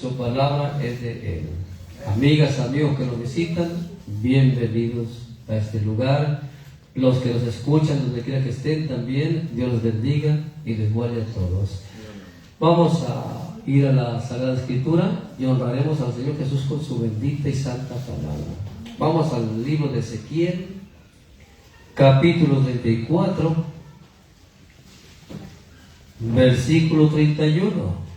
Su palabra es de Él. Amigas, amigos que nos visitan, bienvenidos a este lugar. Los que nos escuchan, donde quiera que estén, también, Dios los bendiga y les guarde a todos. Vamos a ir a la Sagrada Escritura y honraremos al Señor Jesús con su bendita y santa palabra. Vamos al libro de Ezequiel, capítulo 34, versículo 31.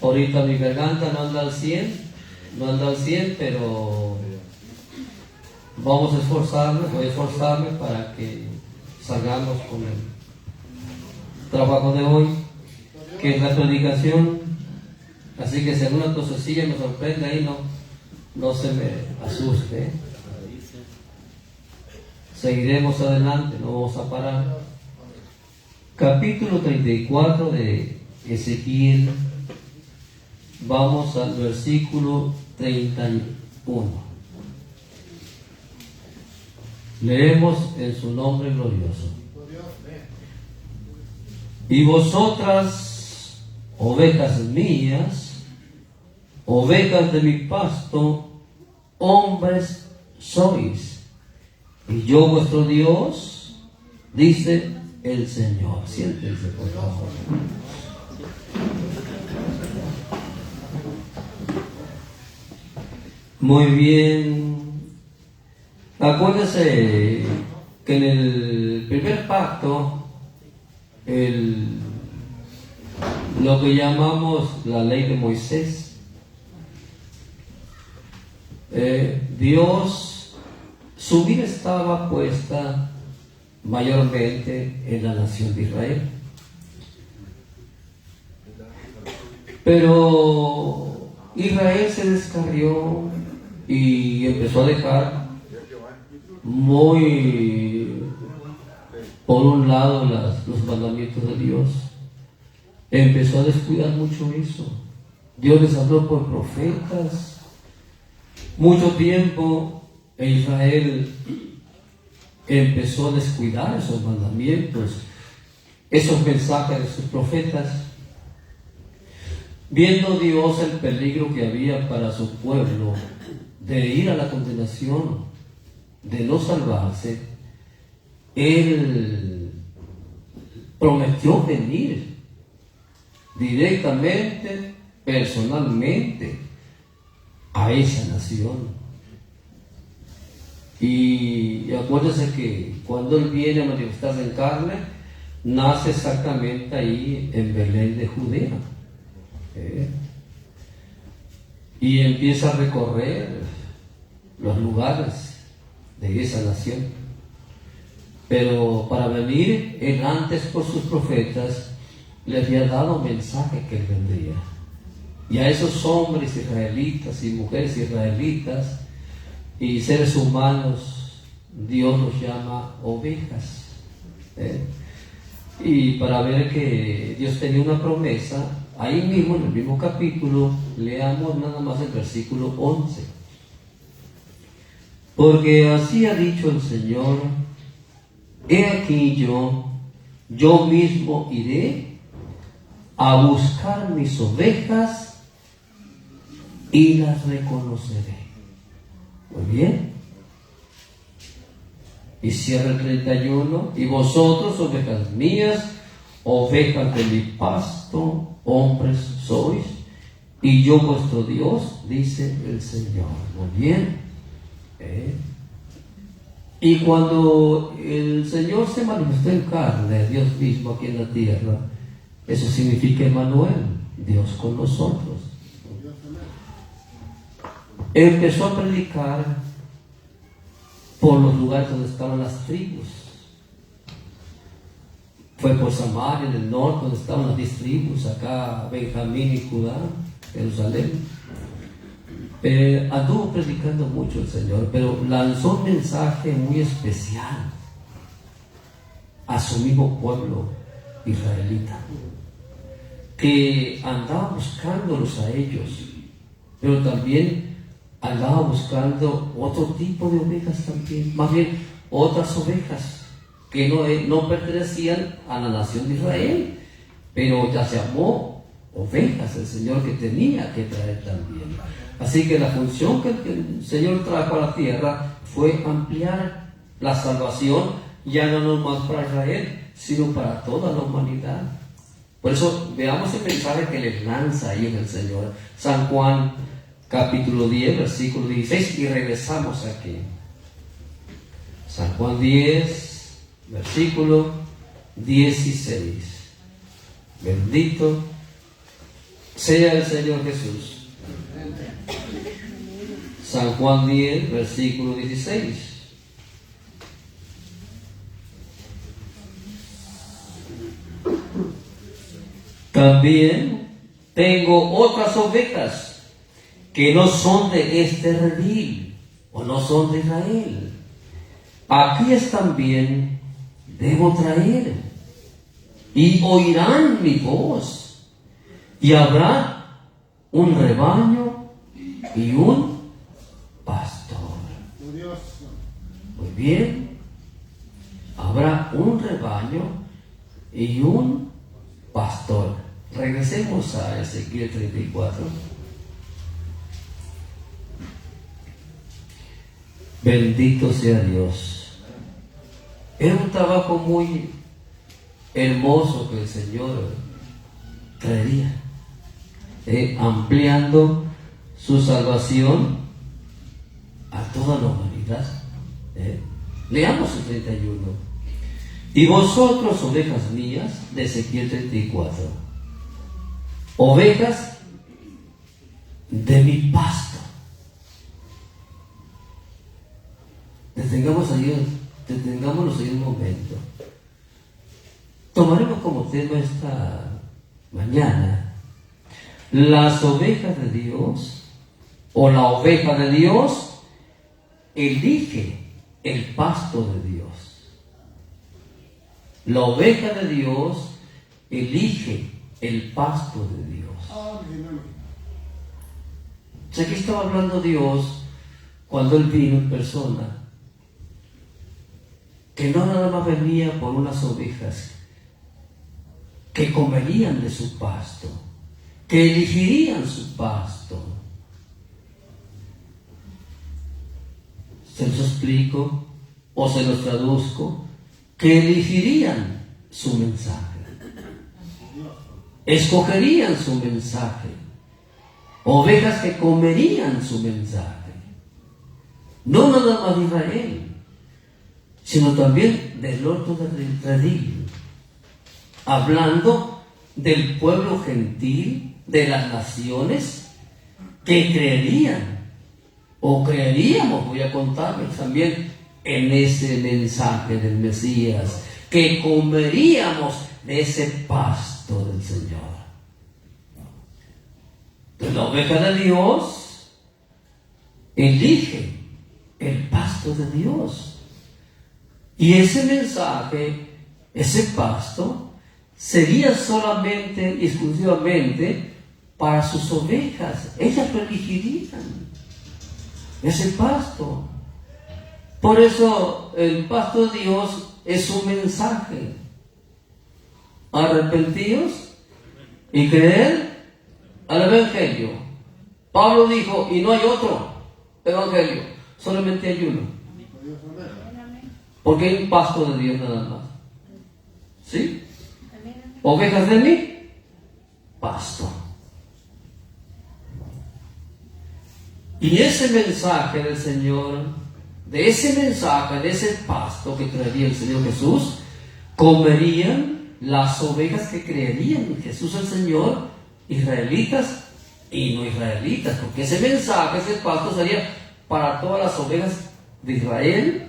Ahorita mi garganta no anda al 100, pero vamos a esforzarme, voy a esforzarme para que salgamos con el trabajo de hoy, que es la predicación. Así que si alguna tosecilla me sorprende ahí, no se me asuste. Seguiremos adelante, no vamos a parar. Capítulo 34 de Ezequiel. Vamos al versículo 31. Leemos en su nombre glorioso. Y vosotras, ovejas mías, ovejas de mi pasto, hombres sois, y yo vuestro Dios, dice el Señor. Siéntense, por favor. Muy bien. Acuérdense que en el primer pacto, lo que llamamos la ley de Moisés, Dios, su vida estaba puesta mayormente en la nación de Israel. Pero Israel se descarrió y empezó a dejar muy por un lado los mandamientos de Dios. Empezó a descuidar mucho eso. Dios les habló por profetas mucho tiempo, e Israel empezó a descuidar esos mandamientos, esos mensajes de sus profetas. Viendo Dios el peligro que había para su pueblo de ir a la condenación, de no salvarse, Él prometió venir directamente, personalmente, a esa nación. Y acuérdense que cuando Él viene a manifestarse en carne, nace exactamente ahí en Belén de Judea. Y empieza a recorrer los lugares de esa nación. Pero para venir, Él antes por sus profetas le había dado mensaje que Él vendría. Y a esos hombres israelitas y mujeres israelitas y seres humanos, Dios los llama ovejas. Y para ver que Dios tenía una promesa, ahí mismo, en el mismo capítulo, leamos nada más el versículo 11. Porque así ha dicho el Señor: he aquí yo mismo iré a buscar mis ovejas y las reconoceré. Muy bien. Y cierra el 31. Y vosotros, ovejas mías, ovejas de mi pasto, hombres sois, y yo vuestro Dios, dice el Señor. Muy bien. Y cuando el Señor se manifestó en carne, Dios mismo aquí en la tierra, eso significa Emmanuel, Dios con nosotros. Empezó a predicar por los lugares donde estaban las tribus. Fue por Samaria, en el norte, donde estaban las 10 tribus, acá Benjamín y Judá, Jerusalén. Anduvo predicando mucho el Señor, pero lanzó un mensaje muy especial a su mismo pueblo israelita, que andaba buscándolos a ellos, pero también andaba buscando otro tipo de ovejas también, más bien otras ovejas que no pertenecían a la nación de Israel, pero ya se llamó ovejas el Señor que tenía que traer también. Así que la función que el Señor trajo a la tierra fue ampliar la salvación, ya no nomás para Israel, sino para toda la humanidad. Por eso veamos el mensaje que les lanza ahí el Señor. San Juan capítulo 10, versículo 16, y regresamos aquí. San Juan 10, versículo 16. Bendito sea el Señor Jesús. San Juan 10, versículo 16. También tengo otras ovejas que no son de este redil, o no son de Israel. Aquellas también debo traer, y oirán mi voz, y habrá un rebaño y un pastor. Muy bien, habrá un rebaño y un pastor. Regresemos a Ezequiel 34. Bendito sea Dios. Era un trabajo muy hermoso que el Señor traería, ampliando su salvación a toda la humanidad. Leamos el 31. Y vosotros, ovejas mías, de Ezequiel 34, ovejas de mi pasto. Detengámonos ahí un momento. Tomaremos como tema esta mañana las ovejas de Dios, o la oveja de Dios elige el pasto de Dios. La oveja de Dios elige el pasto de Dios. O sea, aquí estaba hablando Dios cuando Él vino en persona, que no nada más venía por unas ovejas que comerían de su pasto, que elegirían su pasto. ¿Se los explico o se los traduzco? Que elegirían su mensaje, escogerían su mensaje, ovejas que comerían su mensaje, no nada más de Israel, sino también del otro redil, hablando del pueblo gentil, de las naciones que creerían, o creeríamos, voy a contarles también, en ese mensaje del Mesías, que comeríamos de ese pasto del Señor. Entonces, la oveja de Dios elige el pasto de Dios. Y ese mensaje, ese pasto, sería solamente y exclusivamente para sus ovejas. Ellas lo elegirían, ese pasto. Por eso el pasto de Dios es un mensaje. Arrepentíos y creer al Evangelio. Pablo dijo, y no hay otro Evangelio, solamente hay uno. Porque hay un pasto de Dios nada más. ¿Sí? Ovejas de mí, pasto. Y ese mensaje del Señor, de ese mensaje, de ese pasto que traería el Señor Jesús, comerían las ovejas que creerían en Jesús el Señor, israelitas y no israelitas, porque ese mensaje, ese pasto sería para todas las ovejas de Israel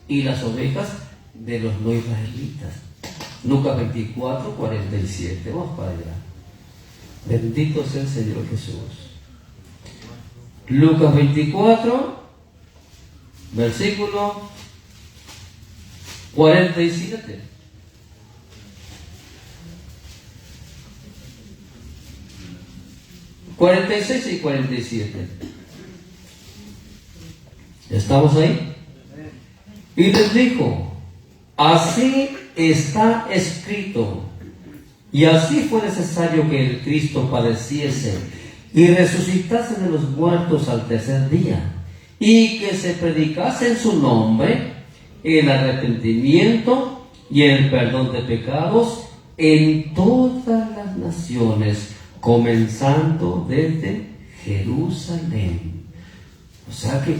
y las ovejas de los no israelitas. Lucas 24, 47. Vamos para allá. Bendito sea el Señor Jesús. Lucas 24, versículo 47. ...46 y 47. ¿Estamos ahí? Y les dijo: así está escrito: Y así fue necesario que el Cristo padeciese y resucitase de los muertos al tercer día, y que se predicase en su nombre el arrepentimiento y el perdón de pecados en todas las naciones, comenzando desde Jerusalén. O sea que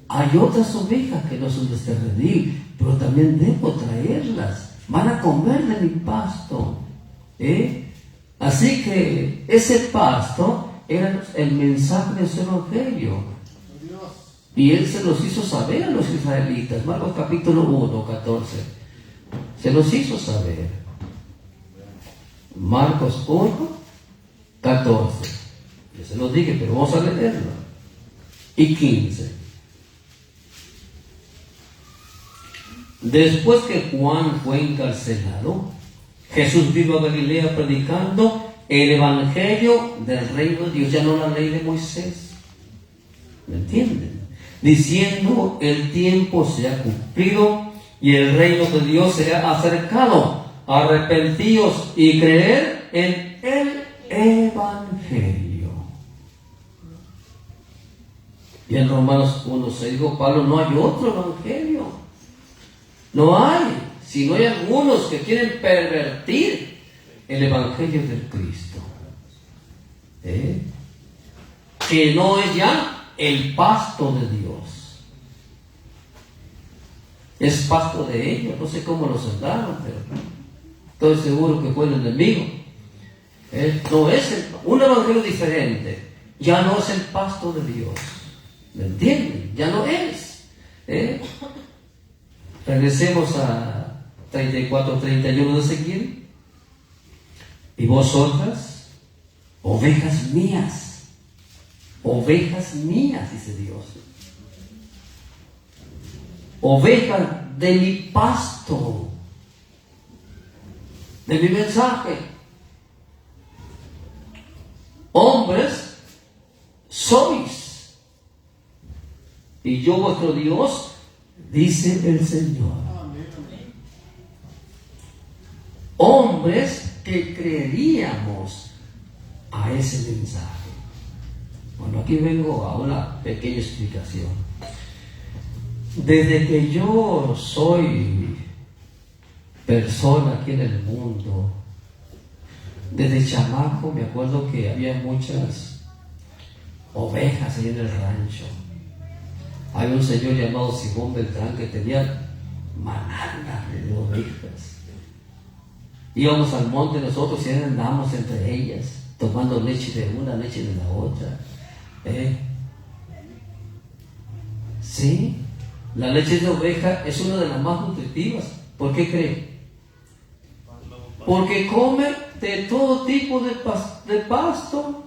hay otras ovejas que no son de este redil, pero también debo traerlas. Van a comer de mi pasto. Así que ese pasto era el mensaje de su evangelio. Y él se los hizo saber a los israelitas. Marcos capítulo 1, 14. Se los hizo saber. Marcos 1, 14. Yo se los dije, pero vamos a leerlo. Y 15. Después que Juan fue encarcelado, Jesús vino a Galilea predicando el evangelio del reino de Dios, ya no la ley de Moisés. ¿Me entienden? Diciendo: el tiempo se ha cumplido y el reino de Dios se ha acercado. Arrepentíos y creer en el evangelio. Y en Romanos 1:6 dijo Pablo: no hay otro evangelio. No hay, sino hay algunos que quieren pervertir el evangelio del Cristo. Que no es ya el pasto de Dios. Es pasto de ellos. No sé cómo lo soldaron, pero estoy seguro que fue el enemigo. No es un evangelio diferente. Ya no es el pasto de Dios. ¿Me entienden? Ya no es. Regresemos a 34:31 de Ezequiel. Y vosotras, ovejas mías, dice Dios, ovejas de mi pasto, de mi mensaje, hombres sois, y yo vuestro Dios, dice el Señor. Hombres que creeríamos a ese mensaje. Bueno, aquí vengo a una pequeña explicación. Desde que yo soy persona aquí en el mundo, desde chamaco me acuerdo que había muchas ovejas ahí en el rancho. Había un señor llamado Simón Beltrán que tenía manadas de ovejas. Íbamos al monte nosotros y andábamos entre ellas, tomando leche de una, leche de la otra. Sí, la leche de oveja es una de las más nutritivas. ¿Por qué cree? Porque come de todo tipo de pasto.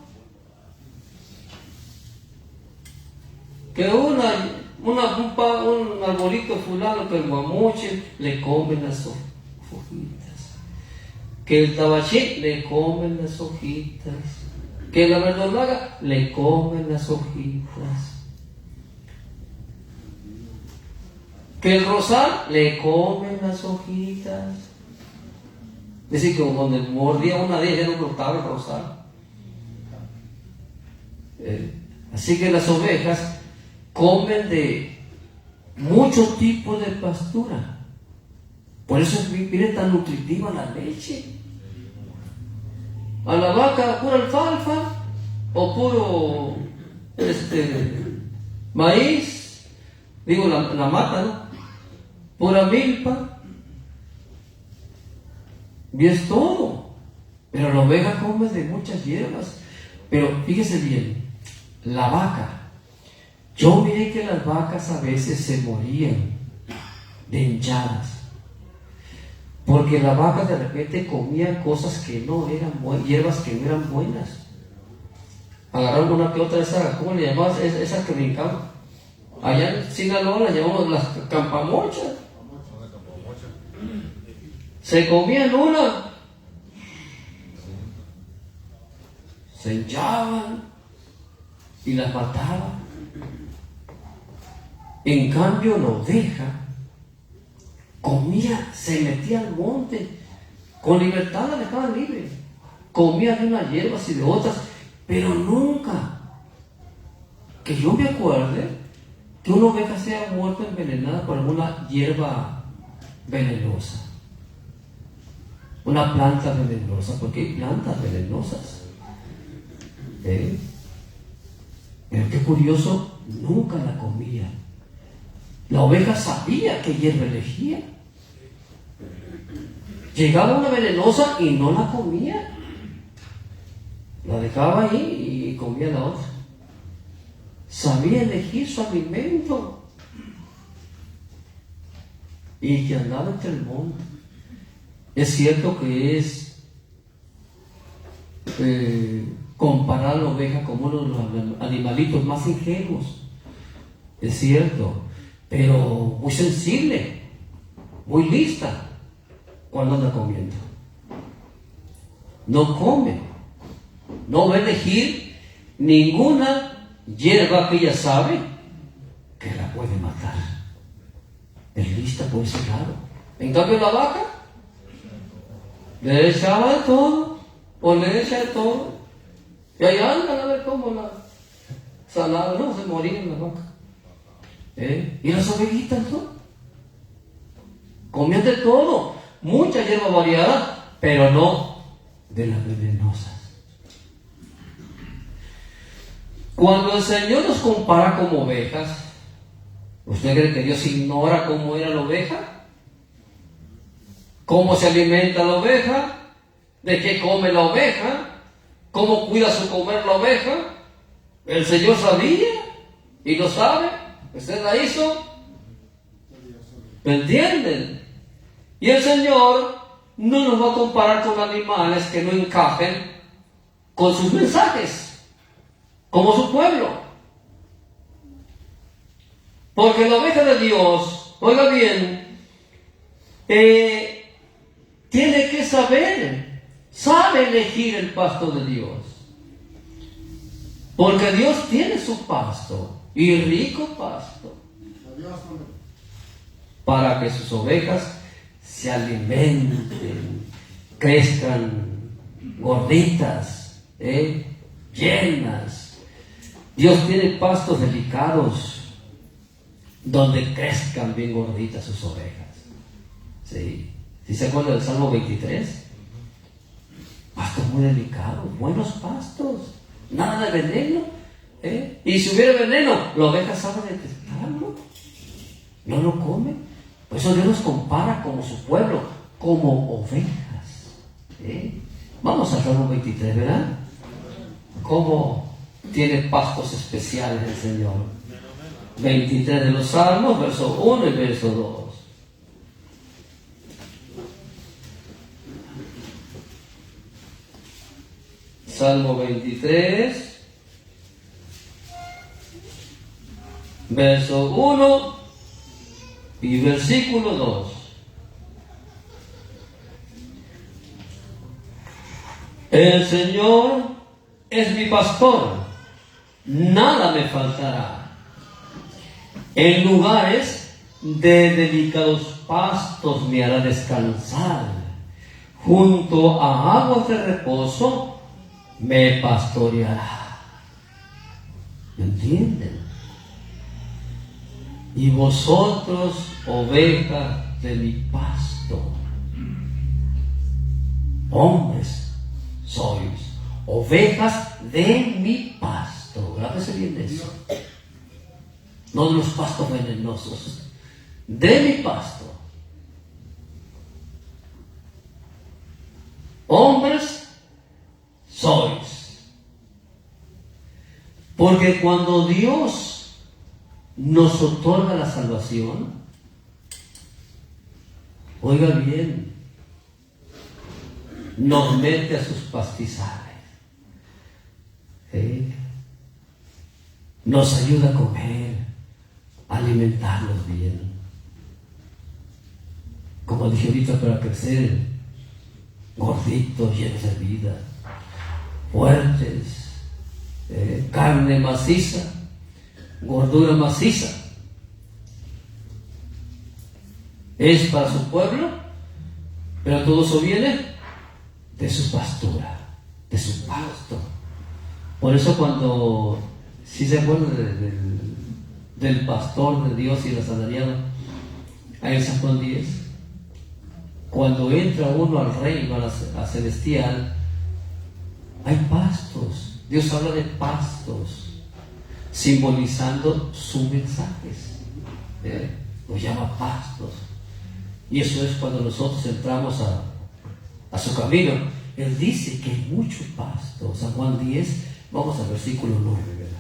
Que un arbolito fulano, que el guamuche le comen las hojitas. Que el tabachín le comen las hojitas. Que la verdolaga le comen las hojitas. Que el rosal le comen las hojitas. Es decir, que cuando mordía una de ellas no brotaba el rosal. Así que las ovejas comen de muchos tipos de pastura. Por eso viene tan nutritiva la leche. A la vaca pura alfalfa o puro maíz, digo la mata, ¿no? Pura milpa, y es todo. Pero la oveja come de muchas hierbas. Pero fíjese bien, la vaca, yo miré que las vacas a veces se morían de hinchadas, porque la vaca de repente comía cosas que no eran buenas, hierbas que no eran buenas. Agarraron una que otra de esas, ¿cómo le llamabas? Esas que brincaban. Allá en Sinaloa las llamamos las campamochas. Se comían una, se hinchaban y las mataban. En cambio la oveja comía, se metía al monte Con libertad la dejaban libre. Comía de unas hierbas y de otras, pero nunca, que yo me acuerde, que una oveja sea muerta envenenada por alguna hierba venenosa. Una planta venenosa, porque hay plantas venenosas. Pero qué curioso, nunca la comía. La oveja sabía qué hierba elegía. Llegaba una venenosa y no la comía. La dejaba ahí y comía la otra. Sabía elegir su alimento. Y que andaba entre el monte. Es cierto que es comparar a la oveja como uno de los animalitos más ingenuos. Es cierto. Pero muy sensible, muy lista cuando anda comiendo. No come, no va a elegir ninguna hierba que ella sabe que la puede matar. Es lista por ese lado. En cambio la vaca le echaba de todo, o le echa de todo, y ahí anda a ver cómo la salada, no, se moría en la vaca. Y las ovejitas, ¿no? Comían de todo, mucha hierba variada, pero no de las venenosas. Cuando el Señor nos compara como ovejas, ¿usted cree que Dios ignora cómo era la oveja? ¿Cómo se alimenta la oveja? ¿De qué come la oveja? ¿Cómo cuida su comer la oveja? El Señor sabía y lo sabe. ¿Usted la hizo? ¿Me entienden? Y el Señor no nos va a comparar con animales que no encajen con sus mensajes, como su pueblo. Porque la oveja de Dios, oiga bien, tiene que sabe elegir el pasto de Dios. Porque Dios tiene su pasto, y rico pasto, para que sus ovejas se alimenten, crezcan gorditas, llenas. Dios tiene pastos delicados donde crezcan bien gorditas sus ovejas. ¿Sí? ¿Sí se acuerdan del Salmo 23? Pastos muy delicados, buenos pastos, nada de veneno. Y si hubiera veneno, la oveja sabe detectarlo, no lo come. Por eso Dios nos compara como su pueblo, como ovejas. Vamos al Salmo 23, ¿verdad? Cómo tiene pastos especiales el Señor. 23 de los Salmos, verso 1 y verso 2. Salmo 23, verso 1 y versículo 2. El Señor es mi pastor, nada me faltará. En lugares de delicados pastos me hará descansar. Junto a aguas de reposo me pastoreará. ¿Me entienden? Y vosotros, ovejas de mi pasto, hombres sois, ovejas de mi pasto. Grábese bien de eso. No de los pastos venenosos, de mi pasto. Hombres sois. Porque cuando Dios nos otorga la salvación, oiga bien, nos mete a sus pastizales, nos ayuda a comer, a alimentarnos bien, como dije ahorita, para crecer gorditos, llenos de vida, fuertes, carne maciza, gordura maciza. ¿Es para su pueblo? Pero todo eso viene de su pastura, de su pasto. Por eso cuando, si se acuerdan del pastor de Dios y el asalariado, ahí en San Juan 10, cuando entra uno al reino, a celestial, hay pastos. Dios habla de pastos, simbolizando sus mensajes. Los llama pastos. Y eso es cuando nosotros entramos a su camino. Él dice que hay mucho pasto. San Juan 10, vamos al versículo 9. ¿Verdad?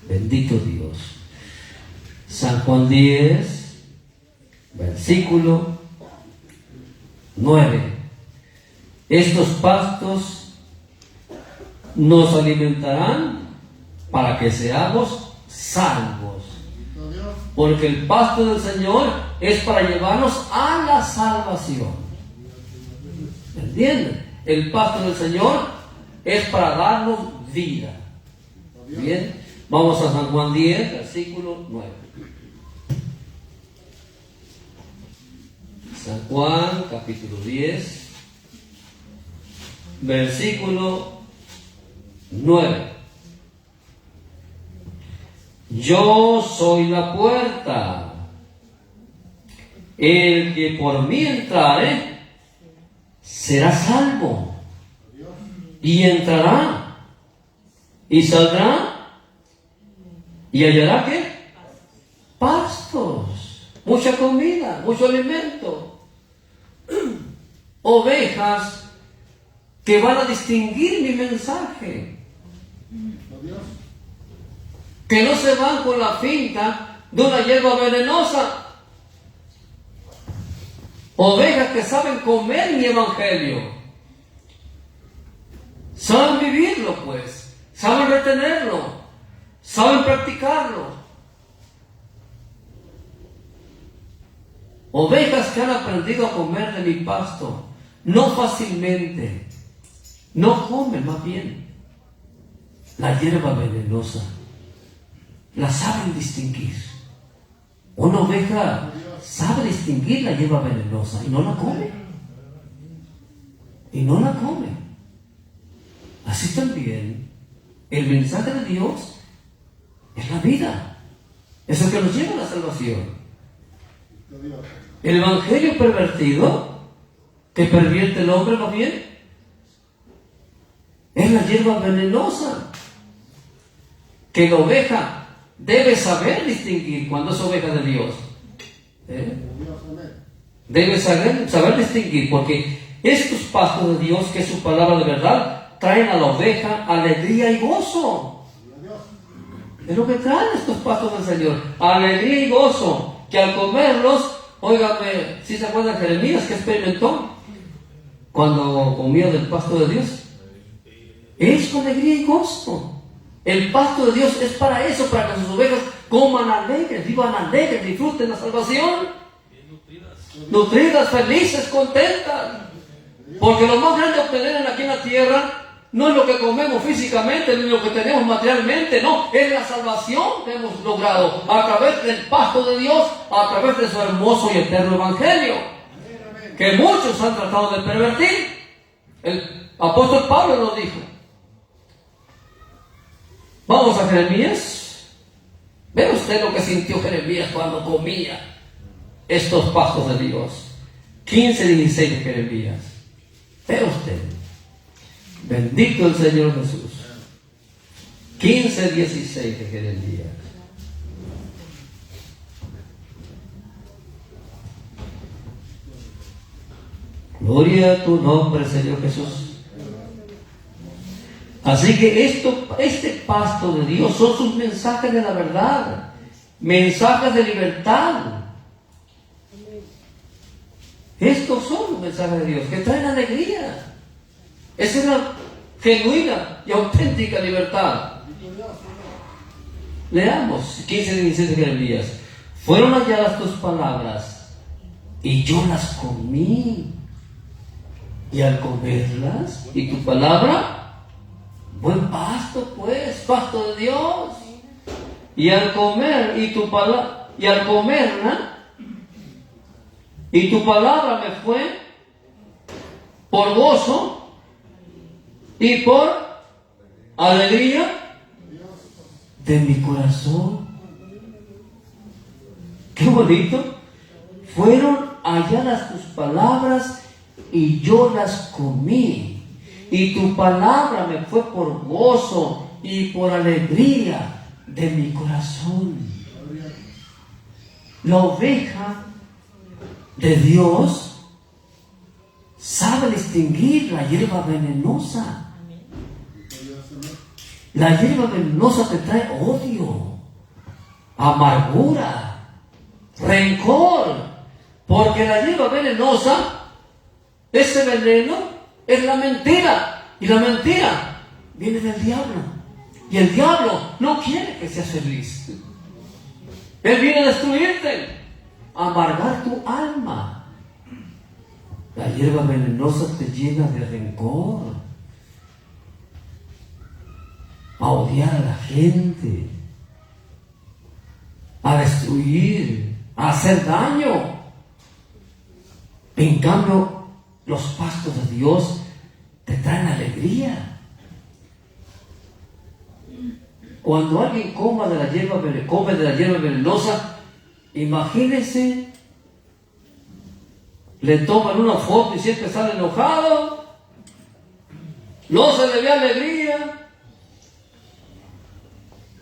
Bendito Dios. San Juan 10, versículo 9. Estos pastos nos alimentarán para que seamos salvos. Porque el pasto del Señor es para llevarnos a la salvación. ¿Entienden? El pasto del Señor es para darnos vida. Bien, vamos a San Juan 10, versículo 9. San Juan, capítulo 10, versículo 9. Yo soy la puerta. El que por mí entrare será salvo. Y entrará y saldrá y hallará ¿qué? Pastos, mucha comida, mucho alimento, ovejas que van a distinguir mi mensaje, que no se van con la finta de una hierba venenosa. Ovejas que saben comer mi evangelio, saben vivirlo, pues, saben retenerlo, saben practicarlo. Ovejas que han aprendido a comer de mi pasto, no fácilmente, no comen más bien la hierba venenosa, la saben distinguir. Una oveja sabe distinguir la hierba venenosa y no la come. Y no la come. Así también, el mensaje de Dios es la vida. Es el que nos lleva a la salvación. El evangelio pervertido, que pervierte el hombre más bien, es la hierba venenosa, que la oveja debe saber distinguir cuando es oveja de Dios. Debe saber distinguir, porque estos pastos de Dios, que es su palabra de verdad, traen a la oveja alegría y gozo. Es lo que traen estos pastos del Señor, alegría y gozo, que al comerlos, óigame, si se acuerdan de Jeremías, que experimentó cuando comía del pasto de Dios, es con alegría y gozo. El pasto de Dios es para eso, para que sus ovejas coman alegres, vivan alegres, disfruten la salvación, nutridas, felices, contentas. Porque lo más grande a obtener aquí en la tierra no es lo que comemos físicamente, ni lo que tenemos materialmente, no, es la salvación que hemos logrado a través del pasto de Dios, a través de su hermoso y eterno evangelio, que muchos han tratado de pervertir. El apóstol Pablo lo dijo. Vamos a Jeremías. ¿Ve usted lo que sintió Jeremías cuando comía estos pastos de Dios? 15:16 de Jeremías. Ve usted. Bendito el Señor Jesús. 15:16 de Jeremías. Gloria a tu nombre, Señor Jesús. Así que este pasto de Dios son sus mensajes de la verdad, mensajes de libertad. Estos son los mensajes de Dios que traen alegría. Esa es la genuina y auténtica libertad. Leamos 15:16 de Jeremías. Fueron halladas tus palabras y yo las comí. Y al comerlas, y tu palabra, buen pasto, pues, pasto de Dios. Y al comer, y al comerla, y tu palabra me fue por gozo y por alegría de mi corazón. Qué bonito. Fueron halladas tus palabras y yo las comí. Y tu palabra me fue por gozo y por alegría de mi corazón. La oveja de Dios sabe distinguir la hierba venenosa. La hierba venenosa te trae odio, amargura, rencor, porque la hierba venenosa, ese veneno es la mentira, y la mentira viene del diablo, y el diablo no quiere que seas feliz. Él viene a destruirte, a amargar tu alma. La hierba venenosa te llena de rencor, a odiar a la gente, a destruir, a hacer daño. En cambio, los pastos de Dios te traen alegría. Cuando alguien come de la hierba venenosa, imagínense, le toman una foto y siempre sale enojado, no se le ve alegría,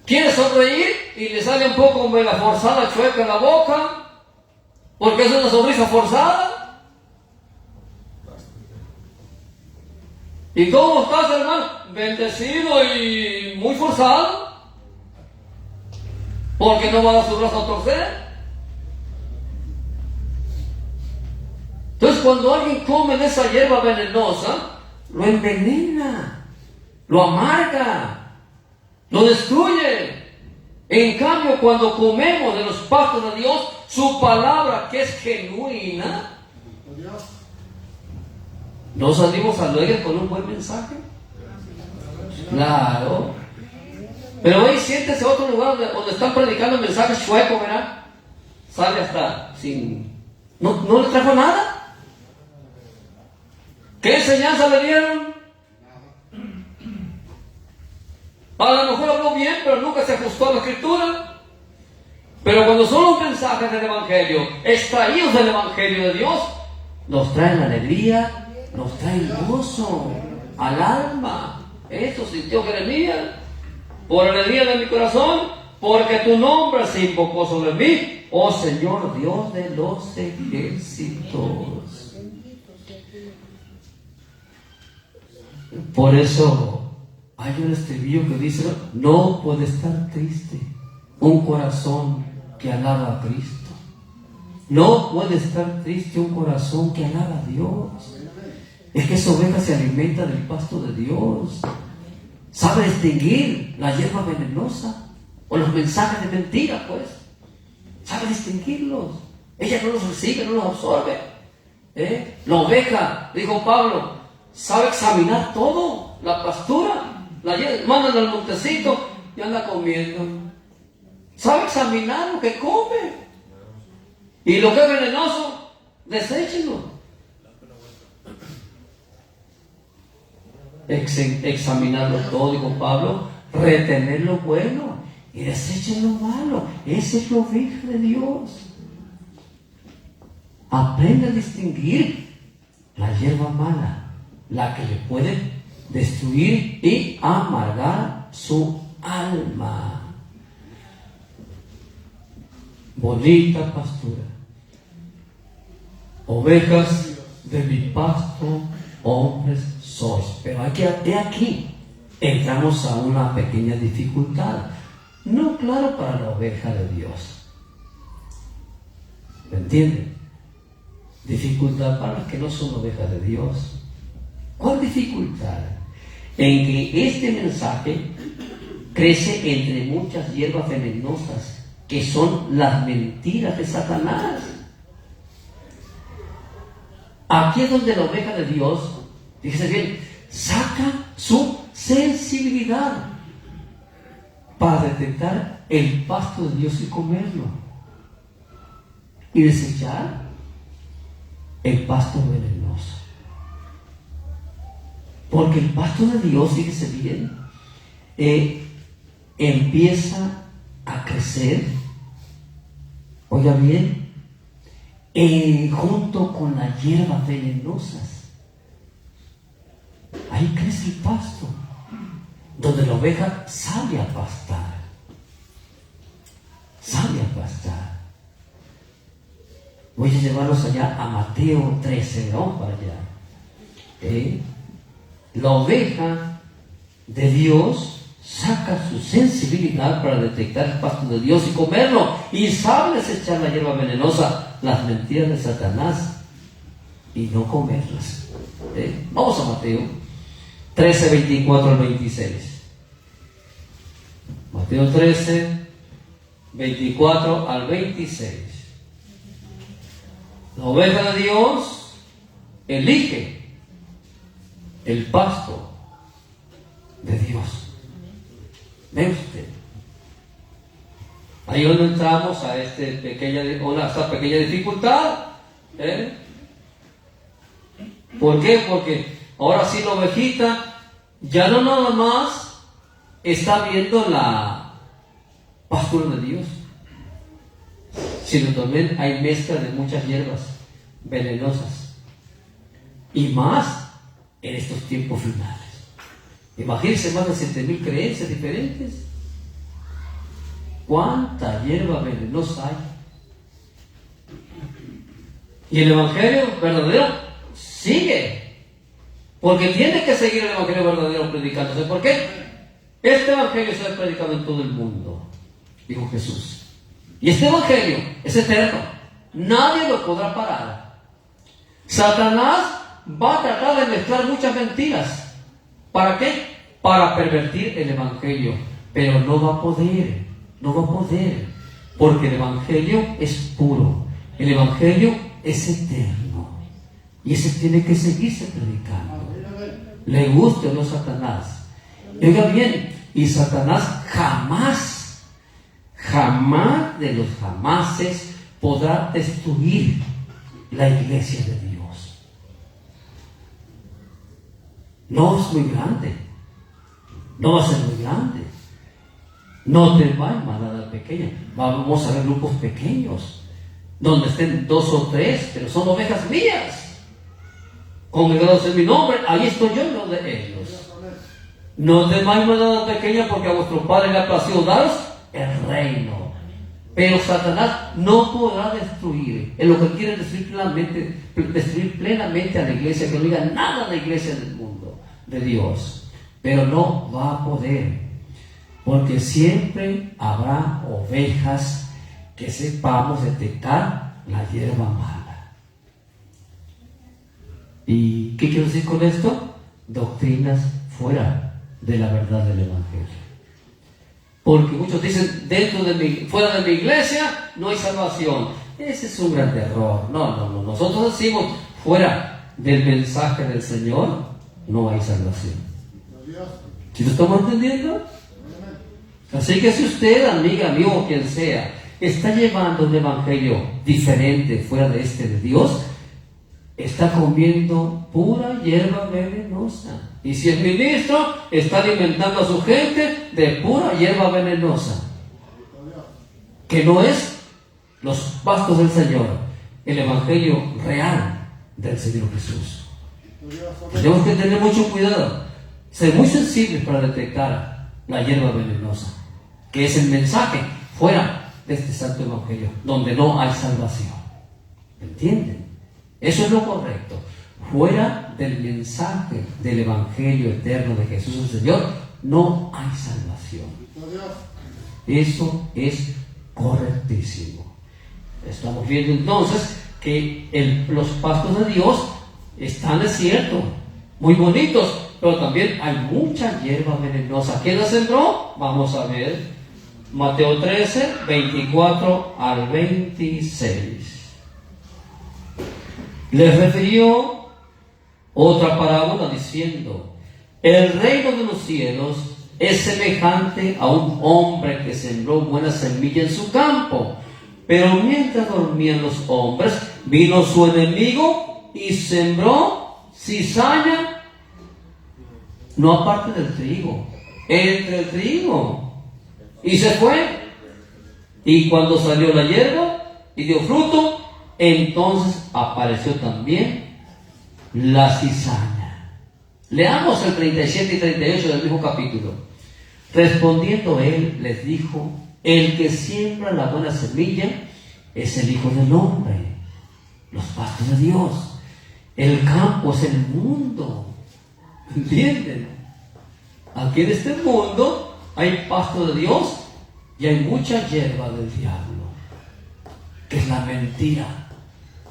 quiere sonreír y le sale un poco mega forzada, chueca en la boca, porque es una sonrisa forzada. ¿Y cómo estás, hermano? Bendecido y muy forzado, porque no va a dar su brazo a torcer. Entonces, cuando alguien come de esa hierba venenosa, lo envenena, lo amarga, lo destruye. En cambio, cuando comemos de los pastos de Dios, su palabra que es genuina, ¿no salimos alegres con un buen mensaje? Claro. Pero hoy siéntese a otro lugar donde están predicando mensajes chuecos, ¿verdad? Sale hasta sin... ¿No le trajo nada? ¿Qué enseñanza le dieron? A lo mejor habló bien, pero nunca se ajustó a la escritura. Pero cuando son los mensajes del Evangelio, extraídos del Evangelio de Dios, nos traen alegría, nos traen gozo al alma. Eso sintió Jeremías. Por alegría de mi corazón, porque tu nombre se invocó sobre mí, oh Señor Dios de los ejércitos. Por eso hay un estribillo que dice: no puede estar triste un corazón que alaba a Cristo. No puede estar triste un corazón que alaba a Dios. Es que esa oveja se alimenta del pasto de Dios. Sabe distinguir la hierba venenosa o los mensajes de mentira, pues. Sabe distinguirlos. Ella no los recibe, no los absorbe. La oveja, dijo Pablo, sabe examinar todo, la pastura. Mandan al montecito y anda comiendo. Sabe examinar lo que come. Y lo que es venenoso, deséchenlo. Examinarlo todo, dijo Pablo, retener lo bueno y desechen lo malo. Esa es la oveja de Dios. Aprende a distinguir la hierba mala, la que le puede destruir y amargar su alma. Bonita pastura, ovejas de mi pasto, hombres sois. Pero aquí entramos a una pequeña dificultad. No claro para la oveja de Dios. ¿Me entienden? Dificultad para los que no son ovejas de Dios. ¿Cuál dificultad? En que este mensaje crece entre muchas hierbas venenosas que son las mentiras de Satanás. Aquí es donde la oveja de Dios, fíjese bien, saca su sensibilidad para detectar el pasto de Dios y comerlo, y desechar el pasto venenoso. Porque el pasto de Dios, fíjese bien, empieza a crecer, oiga bien, junto con las hierbas venenosas. Ahí crece el pasto, donde la oveja sale a pastar. Sale a pastar. Voy a llevarlos allá a Mateo 13, vamos para allá. La oveja de Dios saca su sensibilidad para detectar el pasto de Dios y comerlo, y sabe desechar la hierba venenosa, las mentiras de Satanás, y no comerlas. Vamos a Mateo 13, 24 al 26. Mateo 13, 24 al 26. La oveja de Dios elige el pasto de Dios. ¿Ve usted? Ahí donde entramos a esta pequeña dificultad. ¿Por qué? Porque ahora sí la ovejita ya no nada más está viendo la pastura de Dios, sino también hay mezcla de muchas hierbas venenosas, y más en estos tiempos finales. Imagínense, más de 7,000 creencias diferentes. ¿Cuánta hierba venenosa hay? Y el evangelio verdadero sigue, porque tiene que seguir el evangelio verdadero predicándose. ¿Por qué? Este evangelio se ha predicado en todo el mundo, dijo Jesús. Y este evangelio es eterno. Nadie lo podrá parar. Satanás va a tratar de mezclar muchas mentiras. ¿Para qué? Para pervertir el evangelio. Pero no va a poder. No va a poder. Porque el evangelio es puro. El evangelio es eterno. Y ese tiene que seguirse predicando. Le guste o no Satanás. Oiga bien, y Satanás jamás de los jamases podrá destruir la iglesia de Dios. No es muy grande. No va a ser muy grande. No te va a manada pequeña. Vamos a ver grupos pequeños, donde estén 2 o 3, pero son ovejas mías, congregados en mi nombre. Ahí estoy yo en lo de ellos. No temáis manada pequeña, porque a vuestro Padre le ha placido daros el reino. Pero Satanás no podrá destruir. Es lo que quiere destruir plenamente a la iglesia, que no diga nada a la iglesia del mundo de Dios. Pero no va a poder, porque siempre habrá ovejas que sepamos detectar la hierba mala. ¿Y qué quiero decir con esto? Doctrinas fuera de la verdad del evangelio. Porque muchos dicen, fuera de mi iglesia no hay salvación. Ese es un gran error. No. Nosotros decimos, fuera del mensaje del Señor no hay salvación. ¿Sí lo estamos entendiendo? Así que si usted, amiga, amigo o quien sea, está llevando un evangelio diferente fuera de este de Dios, está comiendo pura hierba venenosa. Y si es ministro, está alimentando a su gente de pura hierba venenosa, que no es los pastos del Señor, el evangelio real del Señor Jesús. Tenemos que tener mucho cuidado, ser muy sensibles para detectar la hierba venenosa, que es el mensaje fuera de este santo evangelio, donde no hay salvación. ¿Entienden? Eso es lo correcto. Fuera del mensaje del evangelio eterno de Jesús el Señor no hay salvación. Eso es correctísimo. Estamos viendo entonces que los pastos de Dios están, es cierto, muy bonitos, pero también hay mucha hierba venenosa. ¿Quién la sembró? Vamos a ver Mateo 13, 24 al 26. Les refirió otra parábola diciendo: el reino de los cielos es semejante a un hombre que sembró buena semilla en su campo. Pero mientras dormían los hombres, vino su enemigo y sembró cizaña no aparte del trigo, entre el trigo. Y se fue. Y cuando salió la hierba y dio fruto, entonces apareció también la cizaña. Leamos el 37 y 38 del mismo capítulo. Respondiendo él, les dijo: el que siembra la buena semilla es el Hijo del Hombre, los pastos de Dios. El campo es el mundo. ¿Entienden? Aquí en este mundo hay pasto de Dios y hay mucha hierba del diablo, que es la mentira.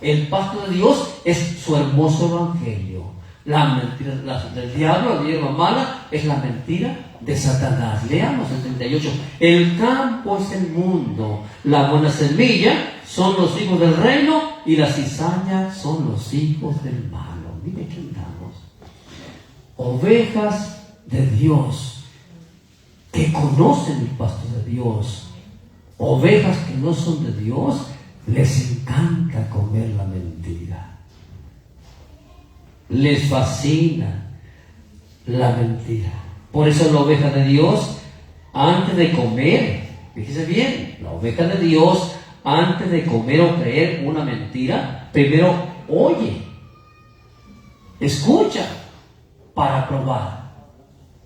El pasto de Dios es su hermoso evangelio. La mentira del diablo, la hierba mala, es la mentira de Satanás. Leamos el 38. El campo es el mundo, la buena semilla son los hijos del reino y la cizaña son los hijos del malo. Mire que andamos. Ovejas de Dios que conocen el pasto de Dios. Ovejas que no son de Dios, les encanta comer la mentira. Les fascina la mentira. Por eso la oveja de Dios, antes de comer, fíjese bien, la oveja de Dios, antes de comer o creer una mentira, primero oye, escucha, para probar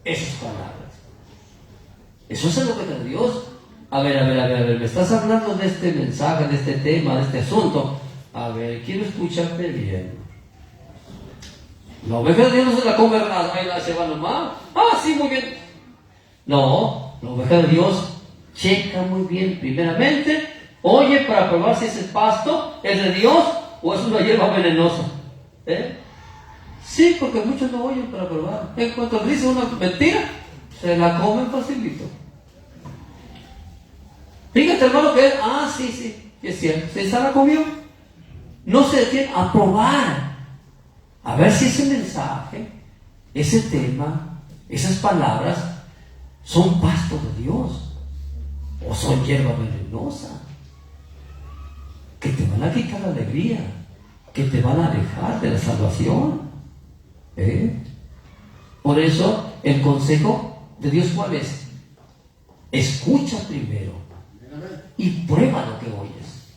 esas palabras. Eso es la oveja de Dios. A ver, me estás hablando de este mensaje, de este tema, de este asunto. A ver, quiero escucharte bien. La oveja de Dios no se la come, ahí la se va nomás. Ah, sí, muy bien. No, la oveja de Dios checa muy bien, primeramente, oye para probar si ese pasto es de Dios o es una hierba venenosa. Sí, porque muchos no oyen para probar. En cuanto dice una mentira, se la comen facilito. Fíjate, hermano, que sí, es cierto, se la comió. No se detiene a probar, a ver si ese mensaje, ese tema, esas palabras son pasto de Dios o son hierba venenosa, que te van a quitar la alegría, que te van a alejar de la salvación. Por eso el consejo de Dios, ¿cuál es? Escucha primero y prueba lo que oyes,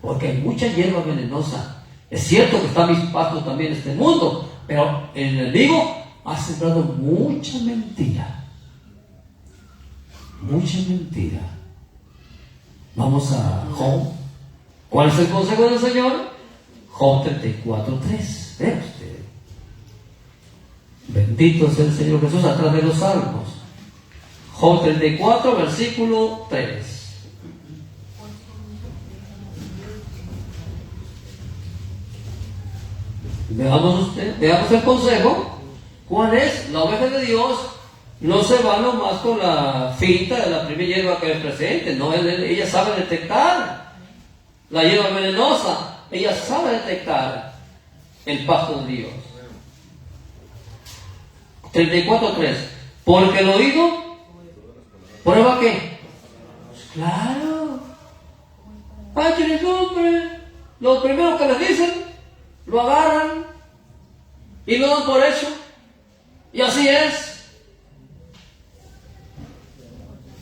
porque hay mucha hierba venenosa. Es cierto que está mis pastos también en este mundo, pero el enemigo ha sembrado mucha mentira. Mucha mentira. Vamos a Job. ¿Cuál es el consejo del Señor? Job 34:3. Vea usted. Bendito sea el Señor Jesús atrás de los salmos. Job 34, versículo 3. Veamos el consejo. ¿Cuál es? La oveja de Dios no se va nomás con la finta de la primera hierba que le presente. No, ella sabe detectar la hierba venenosa. Ella sabe detectar el pasto de Dios. 34:3. Porque el oído prueba qué. Claro. Ay, hombre. Lo primero que les dicen, lo agarran y lo dan por hecho. Y así es.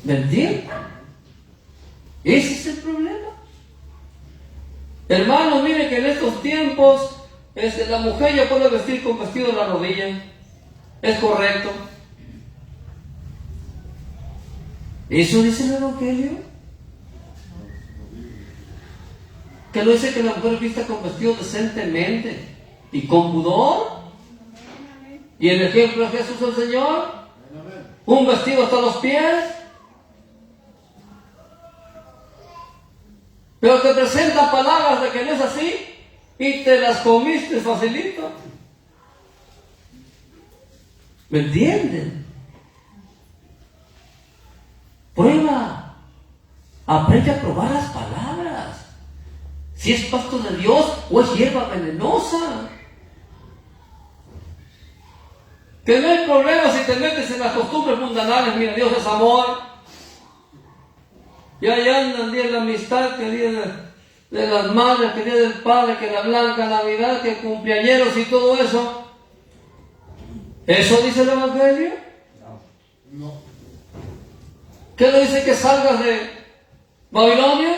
¿Me entiendes? Ese es el problema. Hermanos, miren que en estos tiempos la mujer ya puede vestir con vestido en la rodilla. Es correcto. ¿Eso dice el Evangelio? Que no dice que la mujer vista con vestido decentemente y con pudor. Y el ejemplo de Jesús el Señor, un vestido hasta los pies, pero te presenta palabras de que no es así y te las comiste facilito. ¿Me entienden? Prueba, aprende a probar las palabras, si es pasto de Dios o es hierba venenosa. Que no hay problema si te metes en las costumbres mundanales. Mira, Dios es amor. Y ahí andan, día de la amistad, que día de las madres, que día del padre, que la blanca Navidad, que cumpleañeros y todo eso. ¿Eso dice el Evangelio? No. ¿Qué le dice que salgas de Babilonia?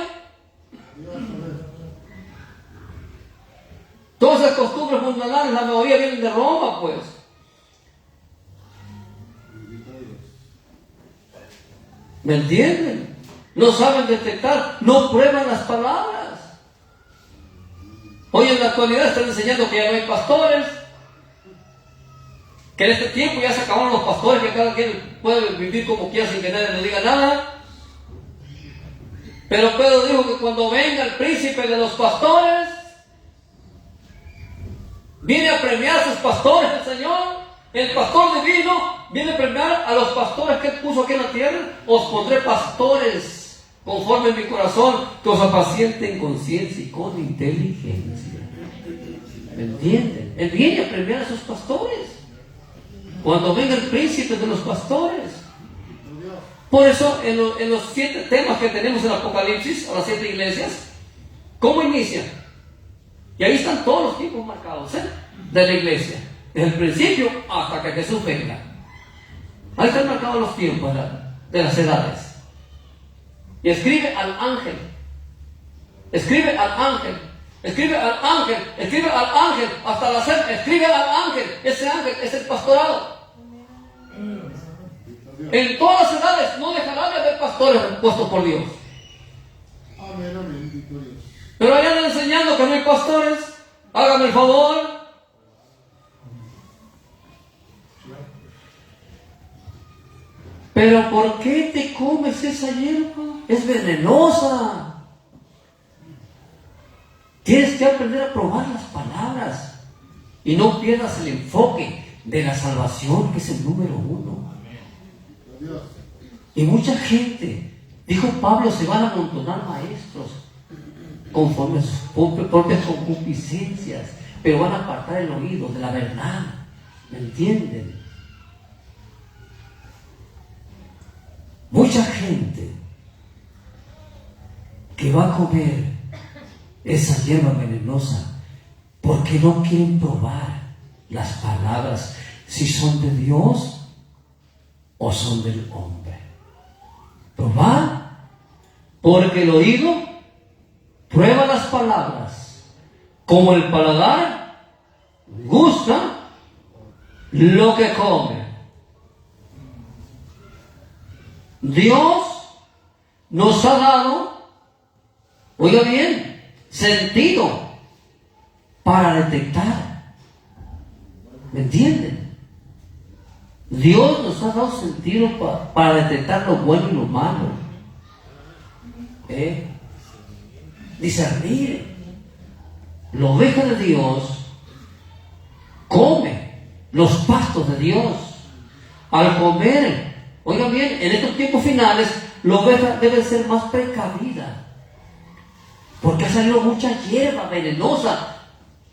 Todas esas costumbres mundanales, la mayoría vienen de Roma, pues. ¿Me entienden? No saben detectar, no prueban las palabras. Hoy en la actualidad están enseñando que ya no hay pastores, que en este tiempo ya se acabaron los pastores, que cada quien puede vivir como quiera sin que nadie le diga nada. Pero Pedro dijo que cuando venga el príncipe de los pastores, viene a premiar a sus pastores el Señor. El pastor divino viene a premiar a los pastores que Él puso aquí en la tierra. Os pondré pastores conforme en mi corazón, que os apacienten con ciencia y con inteligencia. ¿Me entienden? Él viene a premiar a sus pastores cuando venga el príncipe de los pastores. Por eso en los 7 temas que tenemos en Apocalipsis, a las 7 iglesias, ¿cómo inicia? Y ahí están todos los tiempos marcados de la iglesia, desde el principio hasta que Jesús venga. Ahí están marcados los tiempos de las edades. Y escribe al ángel, escribe al ángel, escribe al ángel, escribe al ángel, hasta la sed, escribe al ángel. Ese ángel es el pastorado. En todas las edades no dejará de haber pastores puestos por Dios. Amén, amén, victoria. Pero allá andan enseñando que no hay pastores. Hágame el favor. Pero ¿por qué te comes esa hierba? Es venenosa. Tienes que aprender a probar las palabras y no pierdas el enfoque de la salvación, que es el número 1. Y mucha gente, dijo Pablo, se van a amontonar maestros conforme a sus propias concupiscencias, pero van a apartar el oído de la verdad. ¿Me entienden? Mucha gente que va a comer esa hierba venenosa porque no quieren probar las palabras, si son de Dios o son del hombre. Probar, porque el oído prueba las palabras, como el paladar gusta lo que come. Dios nos ha dado, oiga bien, sentido para detectar. ¿Me entienden? Dios nos ha dado sentido para detectar lo bueno y lo malo. Discernir. La oveja de Dios come los pastos de Dios. Al comer, oigan bien, en estos tiempos finales, la oveja debe ser más precavida, porque ha salido mucha hierba venenosa